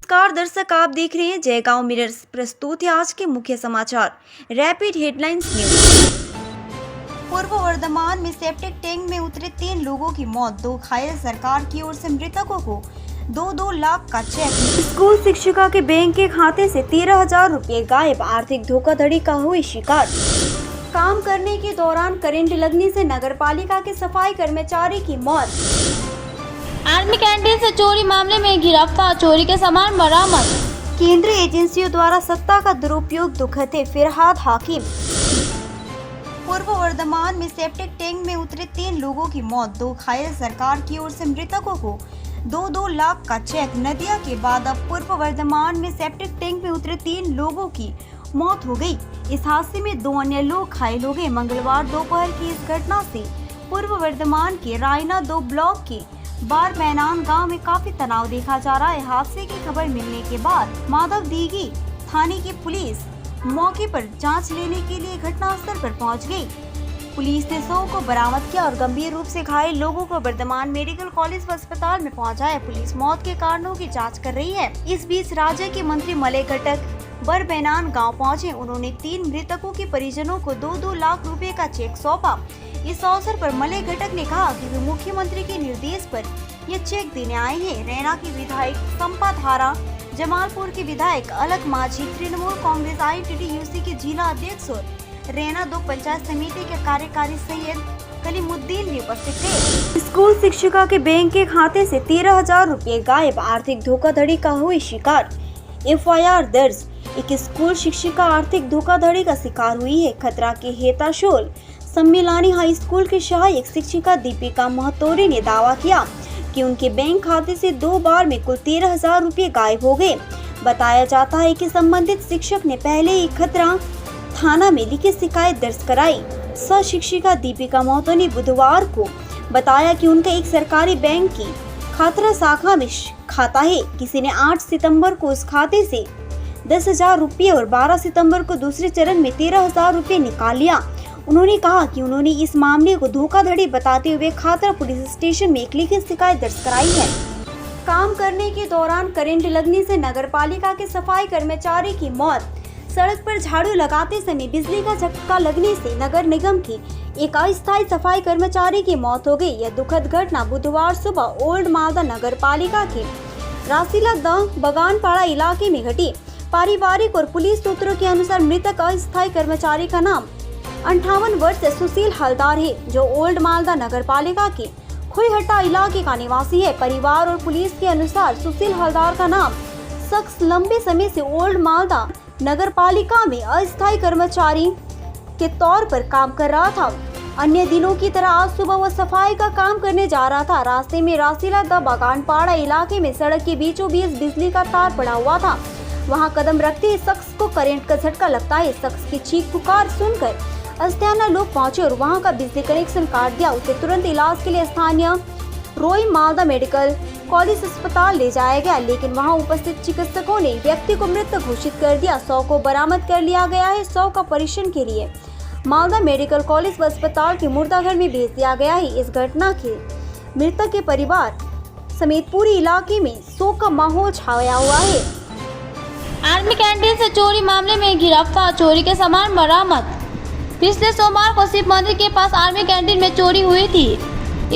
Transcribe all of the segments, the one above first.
नमस्कार दर्शक, आप देख रहे हैं जयगांव मिरर्स। प्रस्तुत है आज के मुख्य समाचार। Rapid headlines news. पूर्व वर्धमान में सेप्टिक टैंक में उतरे 3 लोगों की मौत, 2 घायल। सरकार की ओर से मृतकों को 2-2 लाख का चेक। स्कूल शिक्षिका के बैंक के खाते से 13,000 रुपये गायब, आर्थिक धोखाधड़ी का हुई शिकार। काम करने के दौरान करंट लगने से नगरपालिका के सफाई कर्मचारी की मौत। आर्मी कैंटीन से चोरी मामले में गिरफ्तार, चोरी के सामान बरामद। केंद्रीय एजेंसियों द्वारा सत्ता का दुरुपयोग दुखद है, फिरहाद हाकिम। पूर्व वर्धमान में सेप्टिक टैंक में उतरे 3 लोगों की मौत, 2 घायल। सरकार की ओर से मृतकों को 2-2 लाख का चेक। नदिया के बाद अब पूर्व वर्धमान में सेप्टिक टैंक में उतरे 3 लोगों की मौत हो गई। इस हादसे में 2 अन्य लोग घायल हो गए। मंगलवार दोपहर की इस घटना से पूर्व वर्धमान के रायना 2 ब्लॉक के बार मैनान गांव में काफी तनाव देखा जा रहा है। हादसे की खबर मिलने के बाद माधव दीघी थाने की पुलिस मौके पर जांच लेने के लिए घटनास्थल पर पहुंच गई। पुलिस ने शव को बरामद किया और गंभीर रूप से घायल लोगों को वर्धमान मेडिकल कॉलेज व अस्पताल में पहुंचाया। पुलिस मौत के कारणों की जांच कर रही है। इस बीच राज्य के मंत्री मलय घटक बरबैनान गांव पहुंचे। उन्होंने 3 मृतकों के परिजनों को 2-2 लाख रुपए का चेक सौंपा। इस अवसर पर मलय घटक ने कहा कि वे मुख्यमंत्री के निर्देश पर ये चेक देने आए हैं। रैना की विधायक संपा धारा, जमालपुर के विधायक अलग माझी, तृणमूल कांग्रेस ITTUC के जिला अध्यक्ष और रैना 2 पंचायत समिति के कार्यकारी सैयद कलीमुद्दीन भी उपस्थित थे। स्कूल शिक्षिका के बैंक के खाते से 13,000 रुपये गायब, आर्थिक धोखाधड़ी का हुई शिकार। FIR दर्ज। एक स्कूल शिक्षिका आर्थिक धोखाधड़ी का शिकार हुई है। खतरा के हेताशोल सम्मिलानी हाई स्कूल की सहायक शिक्षिका दीपिका महतोरे ने दावा किया कि उनके बैंक खाते से 2 बार में कुल 13,000 रुपये गायब हो गए। बताया जाता है कि संबंधित शिक्षक ने पहले ही खतरा थाना में लिखित शिकायत दर्ज कराई। सह शिक्षिका दीपिका महतो ने बुधवार को बताया कि उनका एक सरकारी बैंक की खतरा शाखा में खाता है। किसी ने 8 सितंबर को उस खाते से 10,000 रुपये और 12 सितंबर को दूसरे चरण में 13,000 रुपये निकाल लिया। उन्होंने कहा कि उन्होंने इस मामले को धोखाधड़ी बताते हुए खातरा पुलिस स्टेशन में एक लिखित शिकायत दर्ज कराई है। काम करने के दौरान करंट लगने से नगरपालिका के सफाई कर्मचारी की मौत। सड़क पर झाड़ू लगाते समय बिजली का झटका लगने से नगर निगम की एक अस्थायी सफाई कर्मचारी की मौत हो गई। यह दुखद घटना बुधवार सुबह ओल्ड मालदा नगर पालिका के रासीला बगानपाड़ा इलाके में घटी। पारिवारिक और पुलिस सूत्रों के अनुसार मृतक अस्थायी कर्मचारी का नाम 58 वर्षीय सुशील हलदार है, जो ओल्ड मालदा नगर पालिका के खुईहट्टा इलाके का निवासी है। परिवार और पुलिस के अनुसार सुशील हलदार का नाम शख्स लंबे समय से ओल्ड मालदा नगर पालिका में अस्थायी कर्मचारी के तौर पर काम कर रहा था। अन्य दिनों की तरह आज सुबह वह सफाई का काम करने जा रहा था। रास्ते में रासीला बगानपाड़ा इलाके में सड़क के बीचों बीच बिजली का तार पड़ा हुआ था। वहां कदम रखते ही शख्स को करंट का झटका लगता है। शख्स की चीख पुकार सुनकर स्थानीय लोग पहुंचे और वहां का बिजली कनेक्शन काट दिया। उसे तुरंत इलाज के लिए स्थानीय रोई मालदा मेडिकल कॉलेज अस्पताल ले जाया गया, लेकिन वहां उपस्थित चिकित्सकों ने व्यक्ति को मृत घोषित कर दिया। शव को बरामद कर लिया गया है। शव का परीक्षण के लिए मालदा मेडिकल कॉलेज व अस्पताल के मुर्दाघर में भेज दिया गया है। इस घटना के मृतक के परिवार समेत पूरे इलाके में शोक का माहौल छाया हुआ है। आर्मी कैंटीन से चोरी मामले में गिरफ्तार, चोरी के सामान बरामद। पिछले सोमवार को शिव मंदिर के पास आर्मी कैंटीन में चोरी हुई थी।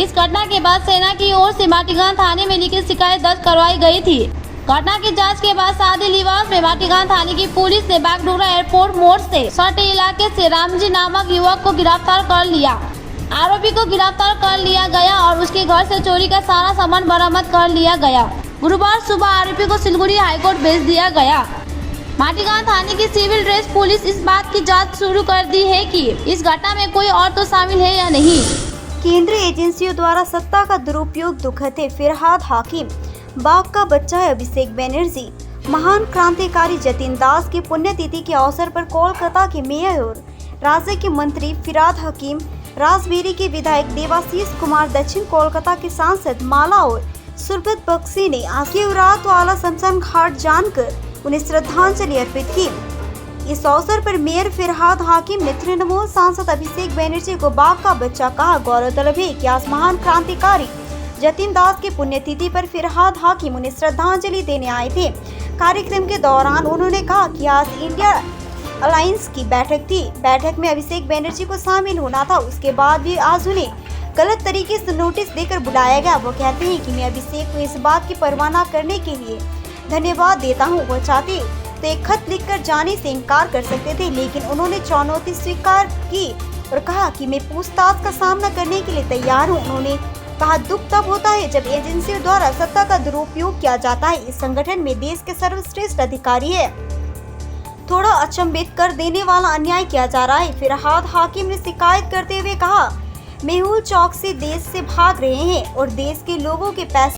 इस घटना के बाद सेना की ओर से माटीगांव थाने में लिखित शिकायत दर्ज करवाई गई थी। घटना की जांच के बाद शादी लिबास में माटीगांव थाने की पुलिस ने बागडोगरा एयरपोर्ट मोड़ से सटे इलाके से रामजी नामक युवक को गिरफ्तार कर लिया। आरोपी को गिरफ्तार कर लिया गया और उसके घर से चोरी का सारा सामान बरामद कर लिया गया। गुरुवार सुबह आरोपी को सिलगुड़ी हाईकोर्ट भेज दिया गया। माटीगांव थाने की सिविल ड्रेस पुलिस इस बात की जांच शुरू कर दी है कि इस घटना में कोई और तो शामिल है या नहीं। केंद्रीय एजेंसियों द्वारा सत्ता का दुरुपयोग दुखद है, फिरहाद हाकिम। बाघ का बच्चा है अभिषेक बनर्जी। महान क्रांतिकारी जतिन दास की पुण्यतिथि के अवसर पर कोलकाता के मेयर और राज्य के मंत्री फिरहाद हाकिम, राजबेरी के विधायक देवाशीष कुमार, दक्षिण कोलकाता के सांसद माला और सुरभत बख्शी ने आज रात वाला शमशान घाट जानकर उन्हें श्रद्धांजलि अर्पित की। इस अवसर पर मेयर फिरहाद हाकिम ने तृणमूल सांसद अभिषेक बनर्जी को बाघ का बच्चा कहा। गौरतलब है कि आज महान क्रांतिकारी जतीन दास की पुण्यतिथि पर फिरहाद हाकिम उन्हें श्रद्धांजलि देने आए थे। कार्यक्रम के दौरान उन्होंने कहा कि आज इंडिया अलायंस की बैठक थी। बैठक में अभिषेक बनर्जी को शामिल होना था, उसके बाद भी आज उन्हें गलत तरीके से नोटिस देकर बुलाया गया। वो कहते हैं कि मैं अभिषेक को इस बात की परवाह न करने के लिए धन्यवाद देता हूँ। वो चाहते तो एक खत लिखकर जाने से इनकार कर सकते थे, लेकिन उन्होंने चुनौती स्वीकार की और कहा कि मैं पूछताछ का सामना करने के लिए तैयार हूँ। उन्होंने कहा दुख तब होता है जब एजेंसियों द्वारा सत्ता का दुरुपयोग किया जाता है। इस संगठन में देश के सर्वश्रेष्ठ अधिकारी है, थोड़ा अचंभित कर देने वाला अन्याय किया जा रहा है। फिरहाद हाकिम ने शिकायत करते हुए कहा, मेहुल चौक से देश से भाग रहे हैं और देश के लोगों के पैसे